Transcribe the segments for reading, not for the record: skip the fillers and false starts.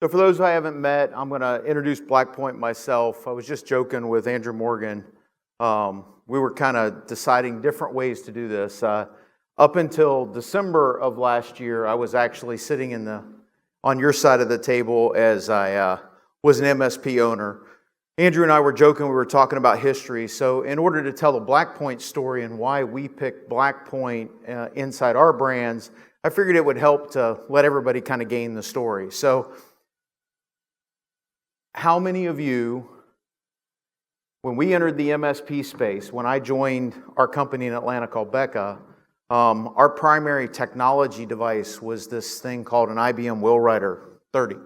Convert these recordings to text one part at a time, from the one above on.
So for those I haven't met, I'm going to introduce Blackpoint myself. I was just joking with Andrew Morgan. We were kind of deciding different ways to do this. Up until December of last year, I was actually sitting on your side of the table as I was an MSP owner. Andrew and I were joking, we were talking about history. So in order to tell the Blackpoint story and why we picked Blackpoint inside our brands, I figured it would help to let everybody kind of gain the story. So how many of you, when we entered the MSP space, when I joined our company in Atlanta called Becca, our primary technology device was this thing called an IBM Wheelwriter 30.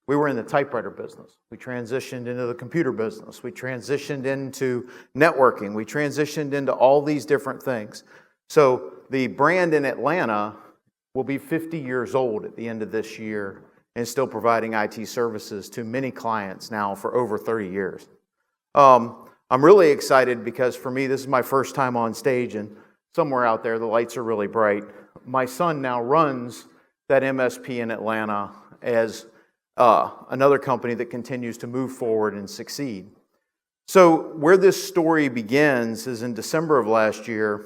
We were in the typewriter business. We transitioned into the computer business. We transitioned into networking. We transitioned into all these different things. So the brand in Atlanta will be 50 years old at the end of this year and still providing IT services to many clients now for over 30 years. I'm really excited because for me, this is my first time on stage, and somewhere out there, the lights are really bright. My son now runs that MSP in Atlanta as another company that continues to move forward and succeed. So where this story begins is in December of last year,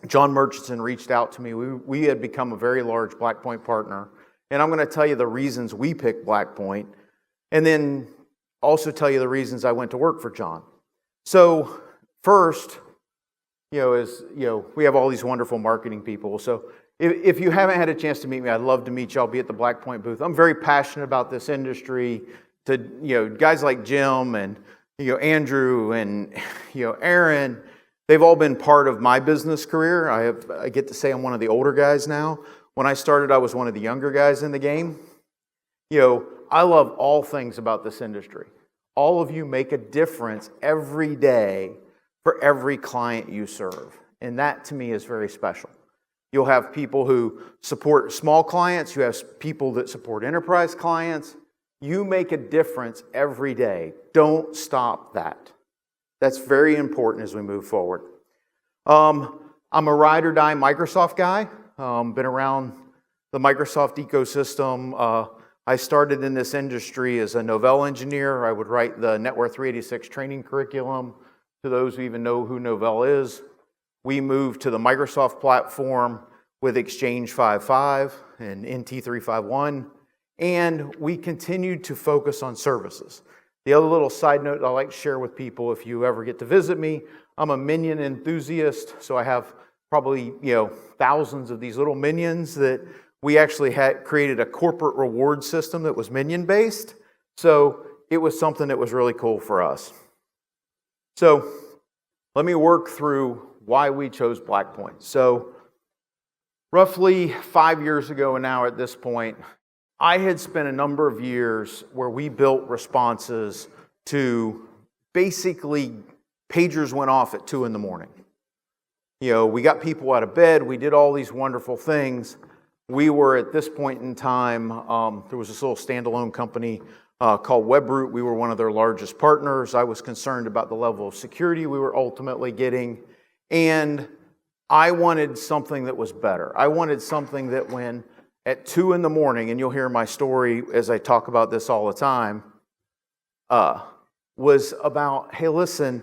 John Murchison reached out to me. We had become a very large Blackpoint partner, and I'm going to tell you the reasons we picked Blackpoint, and then also tell you the reasons I went to work for John. So first, we have all these wonderful marketing people. So if you haven't had a chance to meet me, I'd love to meet you. I'll be at the Blackpoint booth. I'm very passionate about this industry. To guys like Jim and Andrew and Aaron, they've all been part of my business career. I get to say I'm one of the older guys now. When I started, I was one of the younger guys in the game. I love all things about this industry. All of you make a difference every day for every client you serve. And that to me is very special. You'll have people who support small clients. You have people that support enterprise clients. You make a difference every day. Don't stop that. That's very important as we move forward. I'm a ride or die Microsoft guy. Been around the Microsoft ecosystem. I started in this industry as a Novell engineer. I would write the Network 386 training curriculum. To those who even know who Novell is, we moved to the Microsoft platform with Exchange 5.5 and NT 3.5.1, and we continued to focus on services. The other little side note I like to share with people, if you ever get to visit me, I'm a minion enthusiast, so I have probably thousands of these little minions that we actually had created a corporate reward system that was minion based. So it was something that was really cool for us. So let me work through why we chose Blackpoint. So roughly 5 years ago and now at this point, I had spent a number of years where we built responses to basically pagers went off at 2 a.m. We got people out of bed. We did all these wonderful things. We were at this point in time, there was this little standalone company called WebRoot. We were one of their largest partners. I was concerned about the level of security we were ultimately getting. And I wanted something that was better. I wanted something that when at 2 a.m, and you'll hear my story as I talk about this all the time, was about, hey, listen,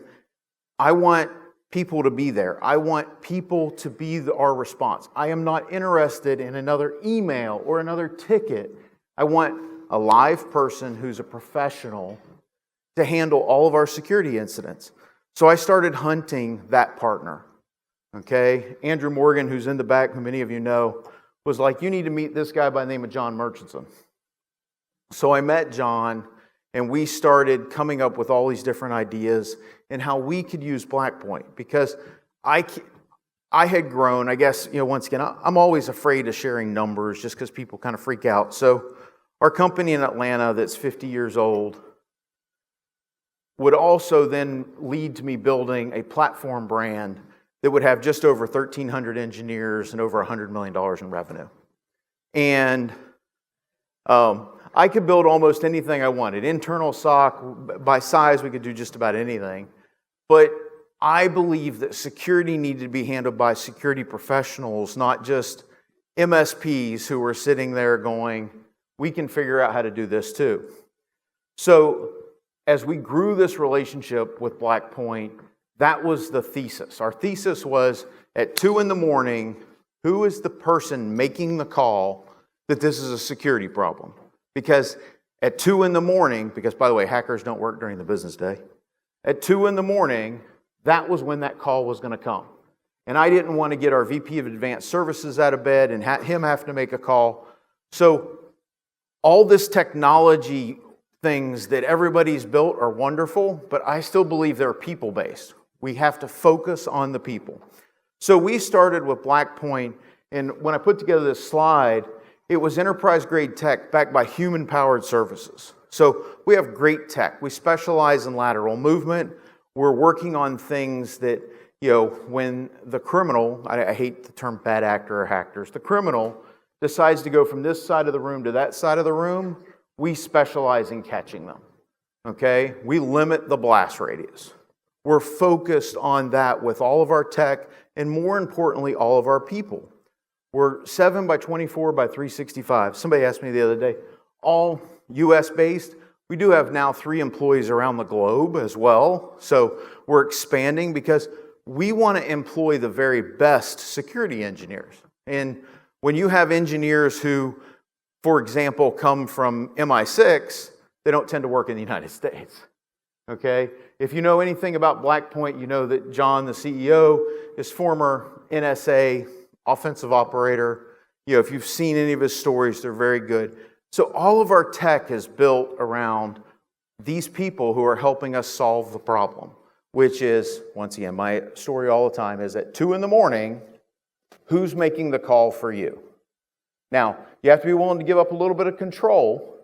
I want people to be there. I want people to be our response. I am not interested in another email or another ticket. I want a live person who's a professional to handle all of our security incidents. So I started hunting that partner. Okay? Andrew Morgan, who's in the back, who many of you know, was like, you need to meet this guy by the name of John Murchison. So I met John, and we started coming up with all these different ideas and how we could use Blackpoint, because I had grown, I guess, once again, I'm always afraid of sharing numbers just because people kind of freak out. So our company in Atlanta that's 50 years old would also then lead to me building a platform brand that would have just over 1,300 engineers and over $100 million in revenue. And I could build almost anything I wanted. Internal SOC, by size, we could do just about anything. But I believe that security needed to be handled by security professionals, not just MSPs who were sitting there going, we can figure out how to do this too. So as we grew this relationship with Blackpoint, that was the thesis. Our thesis was at 2 a.m, who is the person making the call that this is a security problem? Because at 2 a.m, because by the way, hackers don't work during the business day, at 2 a.m, that was when that call was going to come. And I didn't want to get our VP of Advanced Services out of bed and him have to make a call. So all this technology things that everybody's built are wonderful, but I still believe they're people-based. We have to focus on the people. So we started with Blackpoint, and when I put together this slide, it was enterprise-grade tech backed by human-powered services. So we have great tech. We specialize in lateral movement. We're working on things that, when the criminal, I hate the term bad actor or hackers, the criminal decides to go from this side of the room to that side of the room, we specialize in catching them, okay? We limit the blast radius. We're focused on that with all of our tech and more importantly, all of our people. We're 7 by 24 by 365. Somebody asked me the other day, all US based. We do have now 3 employees around the globe as well. So we're expanding because we want to employ the very best security engineers. And when you have engineers who, for example, come from MI6, they don't tend to work in the United States, okay? If you know anything about Blackpoint, you know that John, the CEO, is former NSA offensive operator. If you've seen any of his stories, they're very good. So all of our tech is built around these people who are helping us solve the problem, which is, once again, my story all the time is at 2 a.m, who's making the call for you? Now, you have to be willing to give up a little bit of control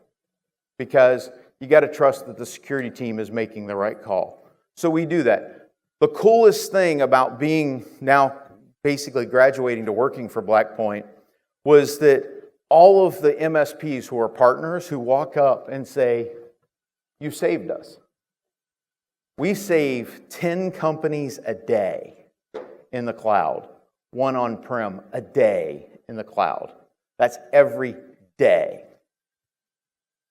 because you got to trust that the security team is making the right call. So we do that. The coolest thing about being now basically graduating to working for Blackpoint was that all of the MSPs who are partners who walk up and say, you saved us. We save 10 companies a day in the cloud, 1 on-prem a day in the cloud. That's every day.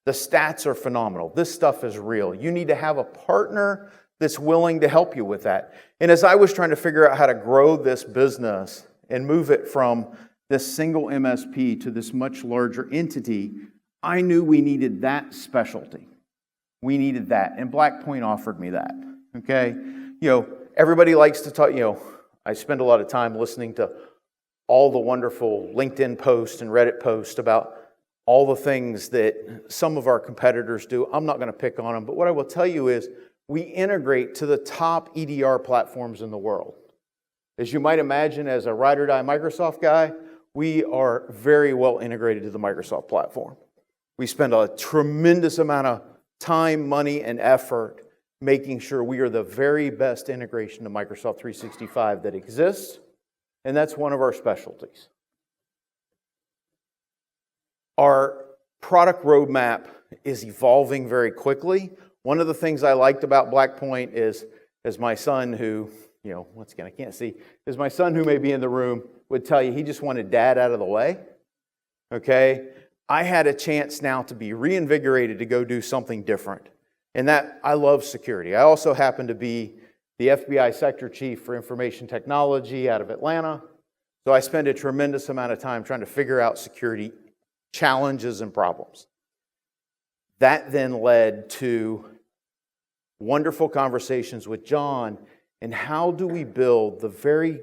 The stats are phenomenal. This stuff is real. You need to have a partner that's willing to help you with that. And as I was trying to figure out how to grow this business and move it from this single MSP to this much larger entity, I knew we needed that specialty. We needed that. And Blackpoint offered me that. Okay? Everybody likes to talk, I spend a lot of time listening to all the wonderful LinkedIn posts and Reddit posts about all the things that some of our competitors do. I'm not going to pick on them, but what I will tell you is we integrate to the top EDR platforms in the world. As you might imagine, as a ride-or-die Microsoft guy, we are very well integrated to the Microsoft platform. We spend a tremendous amount of time, money, and effort making sure we are the very best integration to Microsoft 365 that exists, and that's one of our specialties. Our product roadmap is evolving very quickly. One of the things I liked about Blackpoint is, as my son who, once again, I can't see, is my son who may be in the room would tell you he just wanted dad out of the way, okay? I had a chance now to be reinvigorated to go do something different. And that, I love security. I also happen to be the FBI Sector Chief for Information Technology out of Atlanta. So I spend a tremendous amount of time trying to figure out security challenges and problems. That then led to wonderful conversations with John and how do we build the very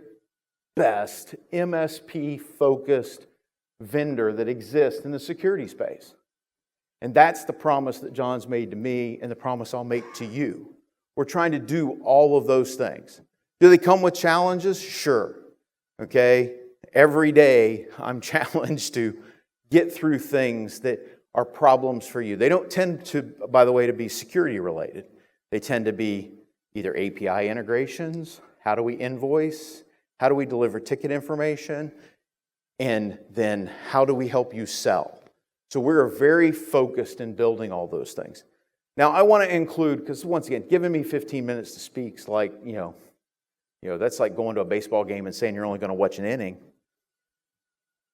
best MSP-focused vendor that exists in the security space. And that's the promise that John's made to me and the promise I'll make to you. We're trying to do all of those things. Do they come with challenges? Sure. Okay? Every day I'm challenged to get through things that are problems for you. They don't tend to, by the way, to be security related. They tend to be either API integrations, how do we invoice, how do we deliver ticket information, and then how do we help you sell? So we're very focused in building all those things. Now I want to include, because once again, giving me 15 minutes to speak is like, that's like going to a baseball game and saying you're only going to watch an inning.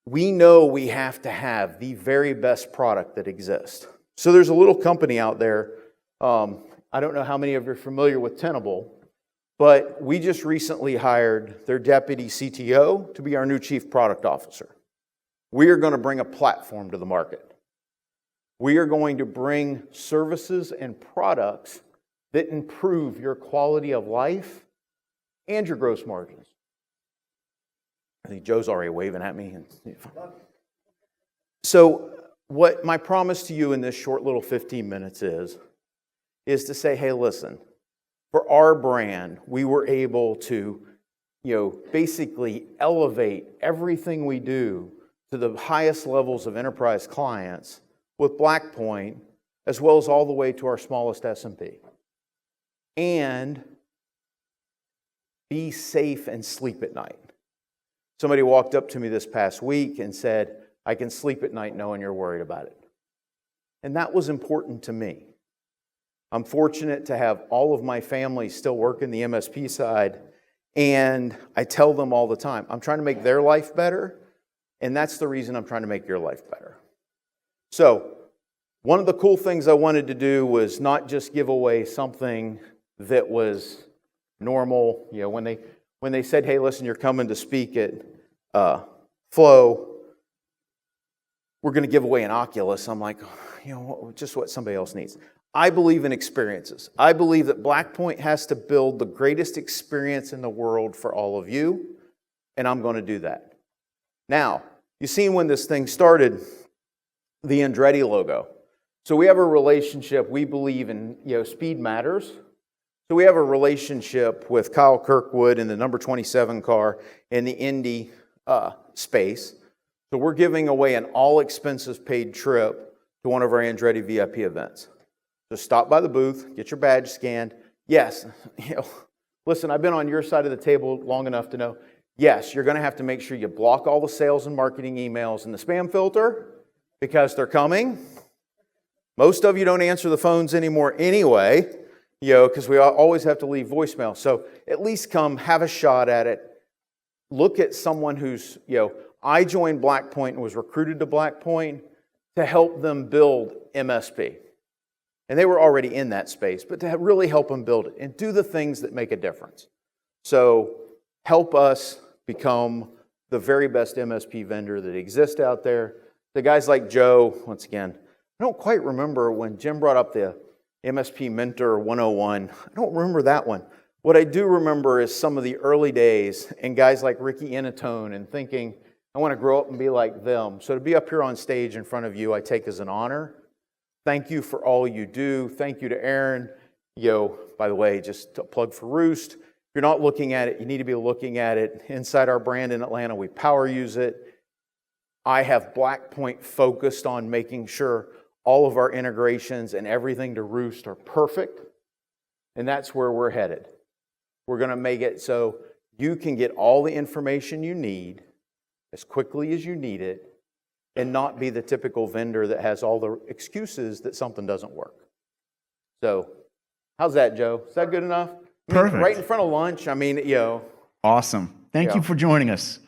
we know we have to have the very best product that exists. So there's a little company out there, I don't know how many of you are familiar with Tenable, but we just recently hired their deputy CTO to be our new chief product officer. We are going to bring a platform to the market. We are going to bring services and products that improve your quality of life and your gross margins. I think Joe's already waving at me. So what my promise to you in this short little 15 minutes is to say, hey, listen, for our brand, we were able to, basically elevate everything we do to the highest levels of enterprise clients with Blackpoint, as well as all the way to our smallest SMB. And be safe and sleep at night. Somebody walked up to me this past week and said, I can sleep at night knowing you're worried about it. And that was important to me. I'm fortunate to have all of my family still working the MSP side, and I tell them all the time, I'm trying to make their life better, and that's the reason I'm trying to make your life better. So, one of the cool things I wanted to do was not just give away something that was normal. When they said, hey, listen, you're coming to speak at Flow, we're going to give away an Oculus. I'm like, just what somebody else needs. I believe in experiences. I believe that Blackpoint has to build the greatest experience in the world for all of you, and I'm going to do that. Now, you've seen when this thing started, the Andretti logo. So we have a relationship, we believe in, speed matters. So we have a relationship with Kyle Kirkwood in the number 27 car in the Indy space. So we're giving away an all expenses paid trip to one of our Andretti VIP events. So stop by the booth, get your badge scanned. Yes, listen, I've been on your side of the table long enough to know, yes, you're going to have to make sure you block all the sales and marketing emails in the spam filter because they're coming. Most of you don't answer the phones anymore anyway, because we always have to leave voicemail. So at least come, have a shot at it. Look at someone who's, I joined Blackpoint and was recruited to Blackpoint to help them build MSP. And they were already in that space, but to really help them build it and do the things that make a difference. So help us become the very best MSP vendor that exists out there. The guys like Joe, once again, I don't quite remember when Jim brought up the MSP Mentor 101. I don't remember that one. What I do remember is some of the early days and guys like Ricky Inatone and thinking, I want to grow up and be like them. So to be up here on stage in front of you, I take as an honor. Thank you for all you do. Thank you to Aaron. By the way, just a plug for Roost. If you're not looking at it, you need to be looking at it. Inside our brand in Atlanta, we power use it. I have Blackpoint focused on making sure all of our integrations and everything to Roost are perfect. And that's where we're headed. We're going to make it so you can get all the information you need as quickly as you need it and not be the typical vendor that has all the excuses that something doesn't work. So, how's that, Joe? Is that good enough? Perfect. Right in front of lunch. Awesome. Thank you for joining us.